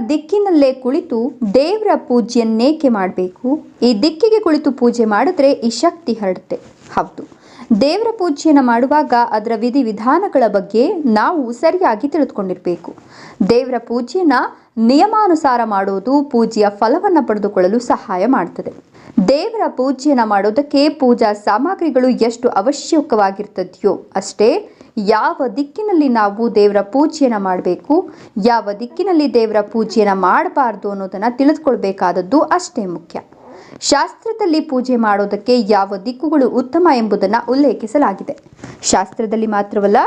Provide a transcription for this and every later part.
ದಿಕ್ಕಿನಲ್ಲೇ ಕುಳಿತು ದೇವರ ಪೂಜೆಯನ್ನೇಕೆ ಮಾಡಬೇಕು? ಈ ದಿಕ್ಕಿಗೆ ಕುಳಿತು ಪೂಜೆ ಮಾಡಿದ್ರೆ ಈ ಶಕ್ತಿ ಹರಡುತ್ತೆ. ಹೌದು, ದೇವರ ಪೂಜೆಯನ್ನು ಮಾಡುವಾಗ ಅದರ ವಿಧಿವಿಧಾನಗಳ ಬಗ್ಗೆ ನಾವು ಸರಿಯಾಗಿ ತಿಳಿದುಕೊಂಡಿರಬೇಕು. ದೇವರ ಪೂಜೆಯನ್ನ ನಿಯಮಾನುಸಾರ ಮಾಡೋದು ಪೂಜೆಯ ಫಲವನ್ನು ಪಡೆದುಕೊಳ್ಳಲು ಸಹಾಯ ಮಾಡುತ್ತದೆ. ದೇವರ ಪೂಜೆಯನ್ನು ಮಾಡೋದಕ್ಕೆ ಪೂಜಾ ಸಾಮಗ್ರಿಗಳು ಎಷ್ಟು ಅವಶ್ಯಕವಾಗಿರ್ತದೆಯೋ ಅಷ್ಟೇ ಯಾವ ದಿಕ್ಕಿನಲ್ಲಿ ನಾವು ದೇವರ ಪೂಜೆಯನ್ನು ಮಾಡಬೇಕು, ಯಾವ ದಿಕ್ಕಿನಲ್ಲಿ ದೇವರ ಪೂಜೆಯನ್ನು ಮಾಡಬಾರ್ದು ಅನ್ನೋದನ್ನು ತಿಳಿದುಕೊಳ್ಬೇಕಾದದ್ದು ಅಷ್ಟೇ ಮುಖ್ಯ. ಶಾಸ್ತ್ರದಲ್ಲಿ ಪೂಜೆ ಮಾಡೋದಕ್ಕೆ ಯಾವ ದಿಕ್ಕುಗಳು ಉತ್ತಮ ಎಂಬುದನ್ನು ಉಲ್ಲೇಖಿಸಲಾಗಿದೆ. ಶಾಸ್ತ್ರದಲ್ಲಿ ಮಾತ್ರವಲ್ಲ,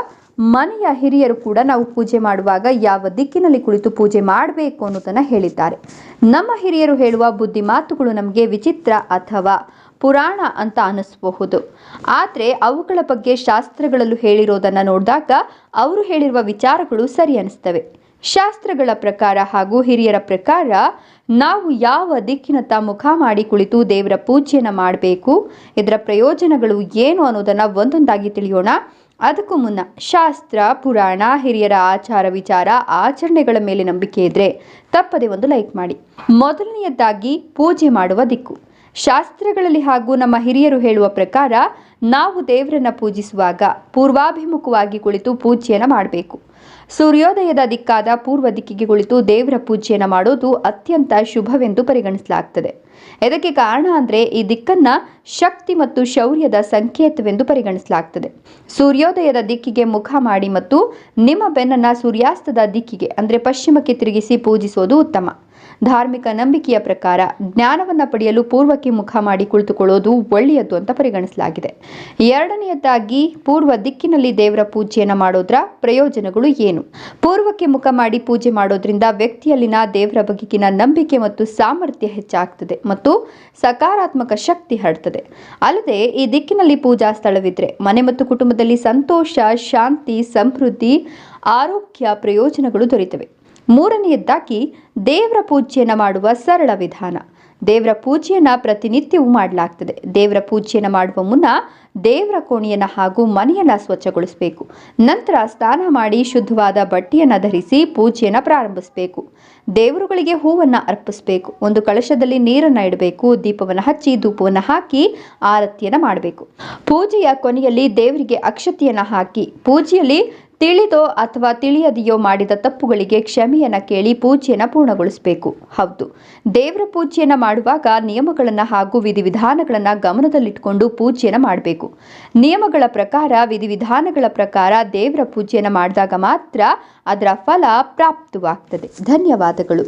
ಮನೆಯ ಹಿರಿಯರು ಕೂಡ ನಾವು ಪೂಜೆ ಮಾಡುವಾಗ ಯಾವ ದಿಕ್ಕಿನಲ್ಲಿ ಕುಳಿತು ಪೂಜೆ ಮಾಡಬೇಕು ಅನ್ನೋದನ್ನು ಹೇಳಿದ್ದಾರೆ. ನಮ್ಮ ಹಿರಿಯರು ಹೇಳುವ ಬುದ್ಧಿ ಮಾತುಗಳು ನಮಗೆ ವಿಚಿತ್ರ ಅಥವಾ ಪುರಾಣ ಅಂತ ಅನಿಸಬಹುದು. ಆದರೆ ಅವುಗಳ ಬಗ್ಗೆ ಶಾಸ್ತ್ರಗಳಲ್ಲೂ ಹೇಳಿರೋದನ್ನು ನೋಡಿದಾಗ ಅವರು ಹೇಳಿರುವ ವಿಚಾರಗಳು ಸರಿ ಅನಿಸ್ತವೆ. ಶಾಸ್ತ್ರಗಳ ಪ್ರಕಾರ ಹಾಗೂ ಹಿರಿಯರ ಪ್ರಕಾರ ನಾವು ಯಾವ ದಿಕ್ಕಿನತ್ತ ಮುಖ ಮಾಡಿ ಕುಳಿತು ದೇವರ ಪೂಜೆಯನ್ನು ಮಾಡಬೇಕು, ಇದರ ಪ್ರಯೋಜನಗಳು ಏನು ಅನ್ನೋದನ್ನು ಒಂದೊಂದಾಗಿ ತಿಳಿಯೋಣ. ಅದಕ್ಕೂ ಮುನ್ನ ಶಾಸ್ತ್ರ, ಪುರಾಣ, ಹಿರಿಯರ ಆಚಾರ ವಿಚಾರ, ಆಚರಣೆಗಳ ಮೇಲೆ ನಂಬಿಕೆ ಇದ್ದರೆ ತಪ್ಪದೆ ಒಂದು ಲೈಕ್ ಮಾಡಿ. ಮೊದಲನೆಯದಾಗಿ ಪೂಜೆ ಮಾಡುವ ದಿಕ್ಕು. ಶಾಸ್ತ್ರಗಳಲ್ಲಿ ಹಾಗೂ ನಮ್ಮ ಹಿರಿಯರು ಹೇಳುವ ಪ್ರಕಾರ ನಾವು ದೇವರನ್ನ ಪೂಜಿಸುವಾಗ ಪೂರ್ವಾಭಿಮುಖವಾಗಿ ಕುಳಿತು ಪೂಜೆಯನ್ನು ಮಾಡಬೇಕು. ಸೂರ್ಯೋದಯದ ದಿಕ್ಕಾದ ಪೂರ್ವ ದಿಕ್ಕಿಗೆ ಕುಳಿತು ದೇವರ ಪೂಜೆಯನ್ನು ಮಾಡೋದು ಅತ್ಯಂತ ಶುಭವೆಂದು ಪರಿಗಣಿಸಲಾಗ್ತದೆ. ಇದಕ್ಕೆ ಕಾರಣ ಅಂದರೆ ಈ ದಿಕ್ಕನ್ನ ಶಕ್ತಿ ಮತ್ತು ಶೌರ್ಯದ ಸಂಕೇತವೆಂದು ಪರಿಗಣಿಸಲಾಗ್ತದೆ. ಸೂರ್ಯೋದಯದ ದಿಕ್ಕಿಗೆ ಮುಖ ಮಾಡಿ ಮತ್ತು ನಿಮ್ಮ ಬೆನ್ನನ್ನು ಸೂರ್ಯಾಸ್ತದ ದಿಕ್ಕಿಗೆ ಅಂದರೆ ಪಶ್ಚಿಮಕ್ಕೆ ತಿರುಗಿಸಿ ಪೂಜಿಸೋದು ಉತ್ತಮ. ಧಾರ್ಮಿಕ ನಂಬಿಕೆಯ ಪ್ರಕಾರ ಜ್ಞಾನವನ್ನು ಪಡೆಯಲು ಪೂರ್ವಕ್ಕೆ ಮುಖ ಮಾಡಿ ಕುಳಿತುಕೊಳ್ಳೋದು ಒಳ್ಳೆಯದು ಅಂತ ಪರಿಗಣಿಸಲಾಗಿದೆ. ಎರಡನೆಯದಾಗಿ ಪೂರ್ವ ದಿಕ್ಕಿನಲ್ಲಿ ದೇವರ ಪೂಜೆಯನ್ನು ಮಾಡೋದ್ರ ಪ್ರಯೋಜನಗಳು ಏನು? ಪೂರ್ವಕ್ಕೆ ಮುಖ ಮಾಡಿ ಪೂಜೆ ಮಾಡೋದ್ರಿಂದ ವ್ಯಕ್ತಿಯಲ್ಲಿನ ದೇವರ ಬಗೆಗಿನ ನಂಬಿಕೆ ಮತ್ತು ಸಾಮರ್ಥ್ಯ ಹೆಚ್ಚಾಗ್ತದೆ ಮತ್ತು ಸಕಾರಾತ್ಮಕ ಶಕ್ತಿ ಹರಡ್ತದೆ. ಅಲ್ಲದೆ ಈ ದಿಕ್ಕಿನಲ್ಲಿ ಪೂಜಾ ಸ್ಥಳವಿದ್ರೆ ಮನೆ ಮತ್ತು ಕುಟುಂಬದಲ್ಲಿ ಸಂತೋಷ, ಶಾಂತಿ, ಸಮೃದ್ಧಿ, ಆರೋಗ್ಯ ಪ್ರಯೋಜನಗಳು ದೊರೆಯುತ್ತವೆ. ಮೂರನೆಯದಾಗಿ ದೇವರ ಪೂಜೆಯನ್ನು ಮಾಡುವ ಸರಳ ವಿಧಾನ. ದೇವರ ಪೂಜೆಯನ್ನು ಪ್ರತಿನಿತ್ಯವೂ ಮಾಡಲಾಗ್ತದೆ. ದೇವರ ಪೂಜೆಯನ್ನು ಮಾಡುವ ಮುನ್ನ ದೇವರ ಕೋಣೆಯನ್ನು ಹಾಗೂ ಮನೆಯನ್ನು ಸ್ವಚ್ಛಗೊಳಿಸಬೇಕು. ನಂತರ ಸ್ನಾನ ಮಾಡಿ ಶುದ್ಧವಾದ ಬಟ್ಟೆಯನ್ನು ಧರಿಸಿ ಪೂಜೆಯನ್ನು ಪ್ರಾರಂಭಿಸಬೇಕು. ದೇವರುಗಳಿಗೆ ಹೂವನ್ನು ಅರ್ಪಿಸಬೇಕು. ಒಂದು ಕಳಶದಲ್ಲಿ ನೀರನ್ನು ಇಡಬೇಕು. ದೀಪವನ್ನು ಹಚ್ಚಿ ಧೂಪವನ್ನು ಹಾಕಿ ಆರತಿಯನ್ನು ಮಾಡಬೇಕು. ಪೂಜೆಯ ಕೊನೆಯಲ್ಲಿ ದೇವರಿಗೆ ಅಕ್ಷತೆಯನ್ನು ಹಾಕಿ ಪೂಜೆಯಲ್ಲಿ ತಿಳಿದೋ ಅಥವಾ ತಿಳಿಯದೆಯೋ ಮಾಡಿದ ತಪ್ಪುಗಳಿಗೆ ಕ್ಷಮೆಯನ್ನು ಕೇಳಿ ಪೂಜೆಯನ್ನು ಪೂರ್ಣಗೊಳಿಸಬೇಕು. ಹೌದು, ದೇವರ ಪೂಜೆಯನ್ನು ಮಾಡುವಾಗ ನಿಯಮಗಳನ್ನು ಹಾಗೂ ವಿಧಿವಿಧಾನಗಳನ್ನು ಗಮನದಲ್ಲಿಟ್ಟುಕೊಂಡು ಪೂಜೆಯನ್ನು ಮಾಡಬೇಕು. ನಿಯಮಗಳ ಪ್ರಕಾರ, ವಿಧಿವಿಧಾನಗಳ ಪ್ರಕಾರ ದೇವರ ಪೂಜೆಯನ್ನು ಮಾಡಿದಾಗ ಮಾತ್ರ ಅದರ ಫಲ ಪ್ರಾಪ್ತವಾಗ್ತದೆ. ಧನ್ಯವಾದಗಳು.